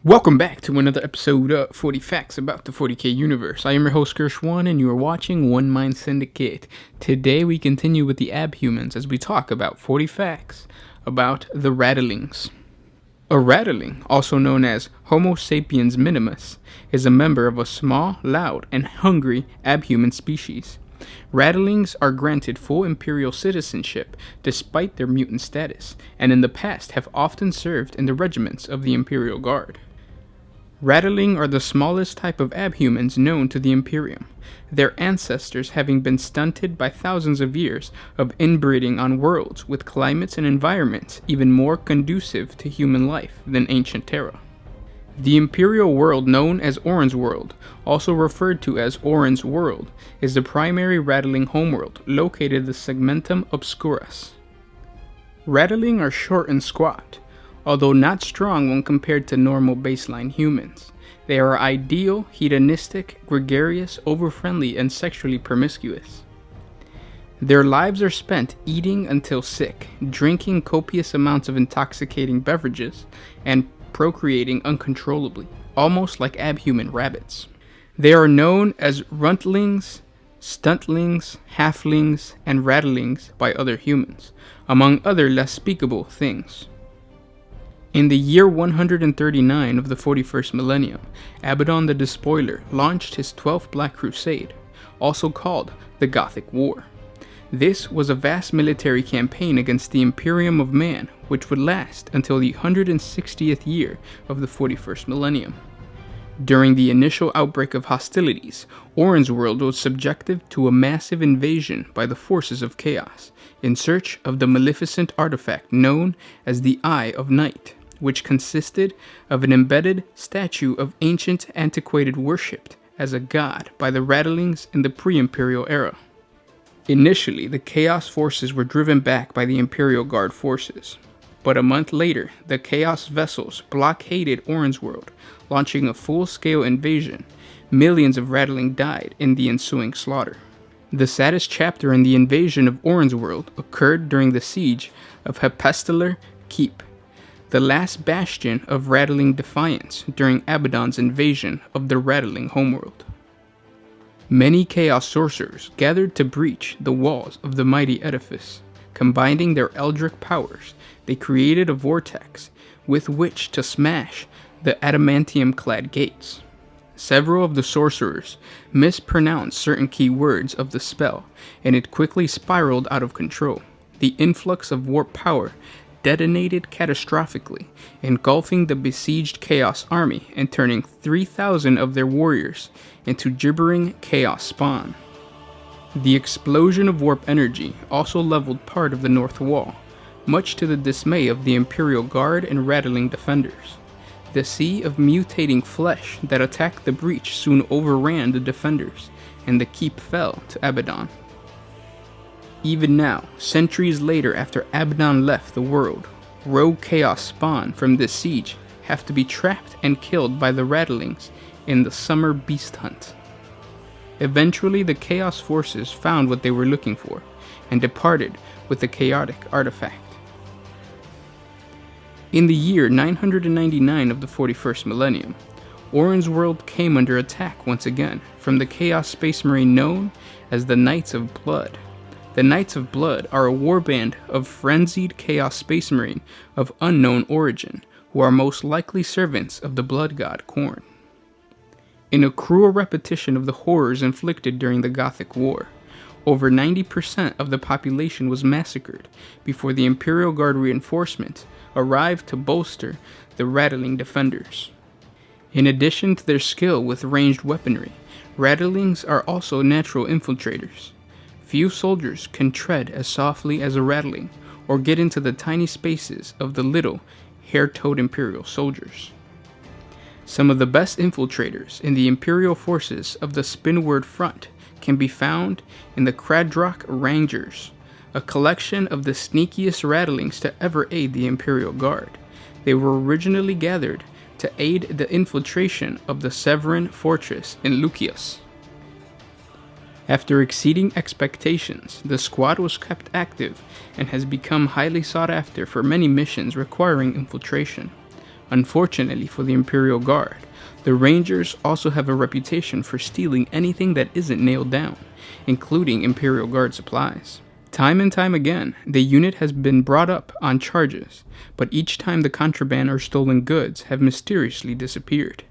Welcome back to another episode of 40 Facts about the 40k universe. I am your host Gershwan and you are watching One Mind Syndicate. Today we continue with the Abhumans as we talk about 40 facts about the Ratlings. A Ratling, also known as Homo sapiens minimus, is a member of a small, loud, and hungry abhuman species. Ratlings are granted full imperial citizenship despite their mutant status, and in the past have often served in the regiments of the Imperial Guard. Ratling are the smallest type of abhumans known to the Imperium, their ancestors having been stunted by thousands of years of inbreeding on worlds with climates and environments even more conducive to human life than ancient Terra. The Imperial world known as Orin's World, also referred to as Orin's World, is the primary Ratling homeworld located in the Segmentum Obscurus. Ratling are short and squat. Although not strong when compared to normal baseline humans, they are ideal, hedonistic, gregarious, over-friendly, and sexually promiscuous. Their lives are spent eating until sick, drinking copious amounts of intoxicating beverages, and procreating uncontrollably, almost like abhuman rabbits. They are known as runtlings, stuntlings, halflings, and rattlings by other humans, among other less speakable things. In the year 139 of the 41st millennium, Abaddon the Despoiler launched his 12th Black Crusade, also called the Gothic War. This was a vast military campaign against the Imperium of Man, which would last until the 160th year of the 41st millennium. During the initial outbreak of hostilities, Orin's World was subjected to a massive invasion by the forces of chaos, in search of the maleficent artifact known as the Eye of Night, which consisted of an embedded statue of ancient antiquated worshipped as a god by the Ratlings in the pre-imperial era. Initially, the Chaos forces were driven back by the Imperial Guard forces, but a month later, the Chaos vessels blockaded Orin's World, launching a full-scale invasion. Millions of Ratling died in the ensuing slaughter. The saddest chapter in the invasion of Orin's World occurred during the siege of Hepesteler Keep, the last bastion of Ratling defiance during Abaddon's invasion of the Ratling homeworld. Many Chaos sorcerers gathered to breach the walls of the mighty edifice. Combining their eldritch powers, they created a vortex with which to smash the adamantium-clad gates. Several of the sorcerers mispronounced certain key words of the spell, and it quickly spiraled out of control. The influx of warp power detonated catastrophically, engulfing the besieged Chaos army and turning 3,000 of their warriors into gibbering Chaos spawn. The explosion of warp energy also leveled part of the North Wall, much to the dismay of the Imperial Guard and Ratling defenders. The sea of mutating flesh that attacked the breach soon overran the defenders, and the keep fell to Abaddon. Even now, centuries later after Abaddon left the world, rogue Chaos spawn from this siege have to be trapped and killed by the Ratlings in the summer beast hunt. Eventually, the Chaos forces found what they were looking for, and departed with the chaotic artifact. In the year 999 of the 41st millennium, Orin's World came under attack once again from the Chaos Space Marine known as the Knights of Blood. The Knights of Blood are a warband of frenzied Chaos Space Marine of unknown origin, who are most likely servants of the blood god Khorne. In a cruel repetition of the horrors inflicted during the Gothic War, over 90% of the population was massacred before the Imperial Guard reinforcements arrived to bolster the Ratling defenders. In addition to their skill with ranged weaponry, Ratlings are also natural infiltrators. Few soldiers can tread as softly as a Ratling or get into the tiny spaces of the little, hair-toed Imperial soldiers. Some of the best infiltrators in the Imperial forces of the Spinward Front can be found in the Cradrock Rangers, a collection of the sneakiest Ratlings to ever aid the Imperial Guard. They were originally gathered to aid the infiltration of the Severin Fortress in Lucius. After exceeding expectations, the squad was kept active and has become highly sought after for many missions requiring infiltration. Unfortunately for the Imperial Guard, the Rangers also have a reputation for stealing anything that isn't nailed down, including Imperial Guard supplies. Time and time again, the unit has been brought up on charges, but each time the contraband or stolen goods have mysteriously disappeared.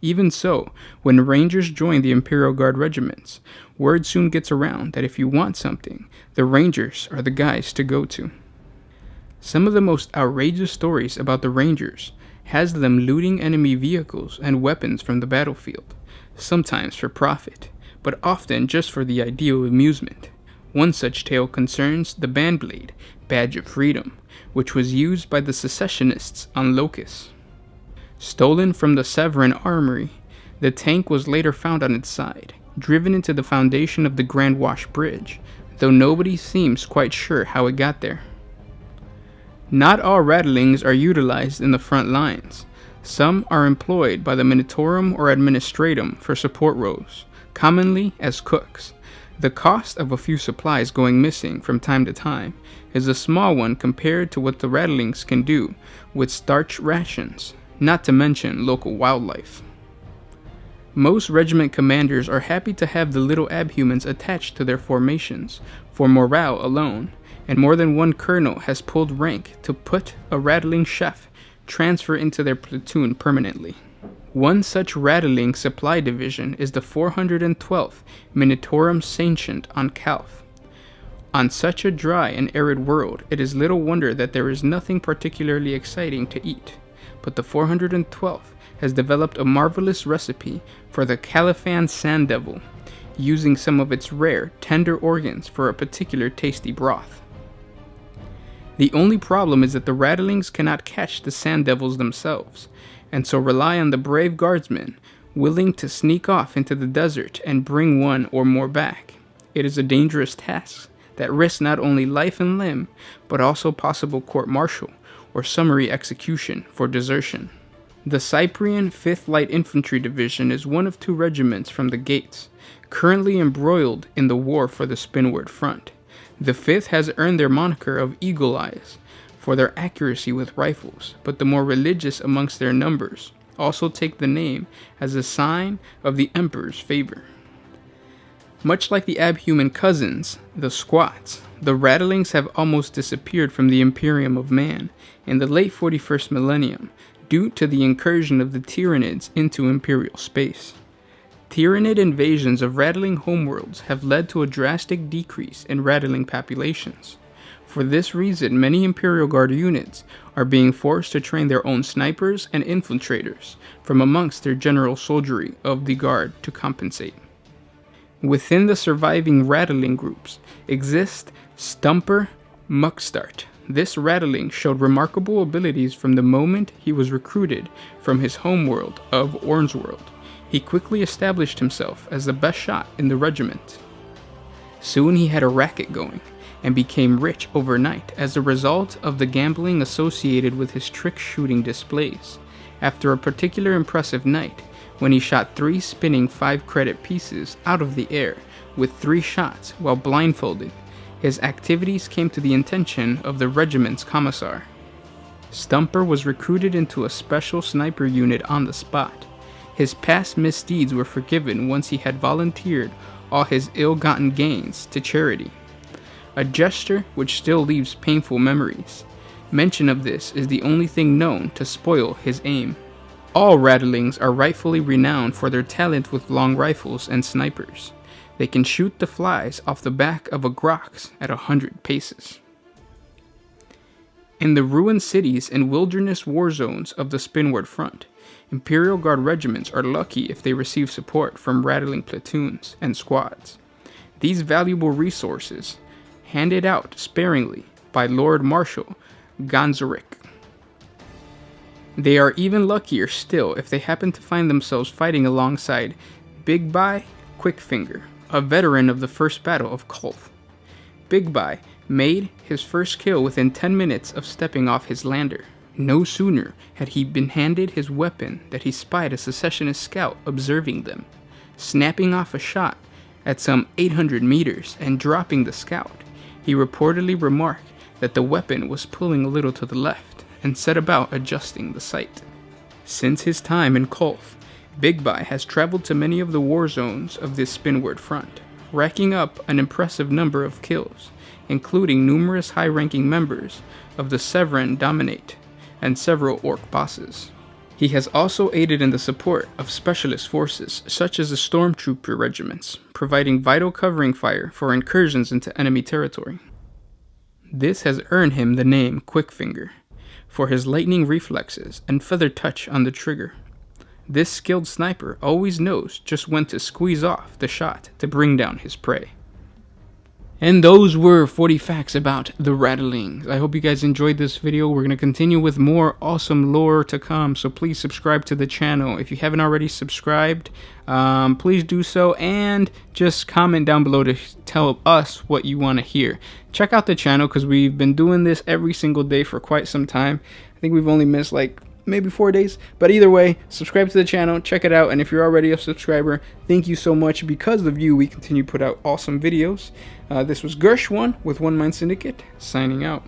Even so, when Rangers join the Imperial Guard regiments, word soon gets around that if you want something, the Rangers are the guys to go to. Some of the most outrageous stories about the Rangers has them looting enemy vehicles and weapons from the battlefield, sometimes for profit, but often just for the ideal amusement. One such tale concerns the Bandblade, Badge of Freedom, which was used by the secessionists on Locust. Stolen from the Severin Armory, the tank was later found on its side, driven into the foundation of the Grand Wash Bridge, though nobody seems quite sure how it got there. Not all Ratlings are utilized in the front lines. Some are employed by the Minitorum or Administratum for support roles, commonly as cooks. The cost of a few supplies going missing from time to time is a small one compared to what the Ratlings can do with starch rations, not to mention local wildlife. Most regiment commanders are happy to have the little abhumans attached to their formations for morale alone, and more than one colonel has pulled rank to put a Ratling chef transfer into their platoon permanently. One such Ratling supply division is the 412th Minitorum Sancient on Calf. On such a dry and arid world, it is little wonder that there is nothing particularly exciting to eat, but the 412th has developed a marvelous recipe for the Califan Sand Devil, using some of its rare, tender organs for a particular tasty broth. The only problem is that the Ratlings cannot catch the Sand Devils themselves, and so rely on the brave guardsmen willing to sneak off into the desert and bring one or more back. It is a dangerous task that risks not only life and limb, but also possible court-martial or summary execution for desertion. The Cyprien 5th Light Infantry Division is one of two regiments from the Gates, currently embroiled in the war for the Spinward Front. The 5th has earned their moniker of Eagle Eyes for their accuracy with rifles, but the more religious amongst their numbers also take the name as a sign of the Emperor's favor. Much like the abhuman cousins, the Squats, the Ratlings have almost disappeared from the Imperium of Man in the late 41st millennium due to the incursion of the Tyranids into Imperial space. Tyranid invasions of Ratling homeworlds have led to a drastic decrease in Ratling populations. For this reason, many Imperial Guard units are being forced to train their own snipers and infiltrators from amongst their general soldiery of the Guard to compensate. Within the surviving Ratling groups exist Stumper Muckstart. This Ratling showed remarkable abilities from the moment he was recruited from his homeworld of Ornsworld. He quickly established himself as the best shot in the regiment. Soon he had a racket going, and became rich overnight as a result of the gambling associated with his trick shooting displays. After a particular impressive night, when he shot 3 spinning 5-credit pieces out of the air with 3 shots while blindfolded, his activities came to the attention of the regiment's commissar. Stumper was recruited into a special sniper unit on the spot. His past misdeeds were forgiven once he had volunteered all his ill-gotten gains to charity, a gesture which still leaves painful memories. Mention of this is the only thing known to spoil his aim. All Ratlings are rightfully renowned for their talent with long rifles and snipers. They can shoot the flies off the back of a Grox at 100 paces. In the ruined cities and wilderness war zones of the Spinward Front, Imperial Guard regiments are lucky if they receive support from Ratling platoons and squads. These valuable resources, handed out sparingly by Lord Marshal Gonzaric. They are even luckier still if they happen to find themselves fighting alongside Big Bye Quickfinger, a veteran of the first battle of Kolth. Big Bye made his first kill within 10 minutes of stepping off his lander. No sooner had he been handed his weapon that he spied a secessionist scout observing them, snapping off a shot at some 800 meters and dropping the scout. He reportedly remarked that the weapon was pulling a little to the left and set about adjusting the sight. Since his time in Twelfth, Big Bye has traveled to many of the war zones of this Spinward front, racking up an impressive number of kills, including numerous high-ranking members of the Cyprien Dominate and several orc bosses. He has also aided in the support of specialist forces such as the stormtrooper regiments, providing vital covering fire for incursions into enemy territory. This has earned him the name Quickfinger, for his lightning reflexes and feather touch on the trigger. This skilled sniper always knows just when to squeeze off the shot to bring down his prey. And those were 40 facts about the Ratlings. I hope you guys enjoyed this video. We're going to continue with more awesome lore to come, so please subscribe to the channel. If you haven't already subscribed, please do so, and just comment down below to tell us what you want to hear. Check out the channel because we've been doing this every single day for quite some time. I think we've only missed like maybe 4 days, but either way, subscribe to the channel, check it out, and if you're already a subscriber, thank you so much. Because of you, we continue to put out awesome videos. This was Gersh1 with One Mind Syndicate, signing out.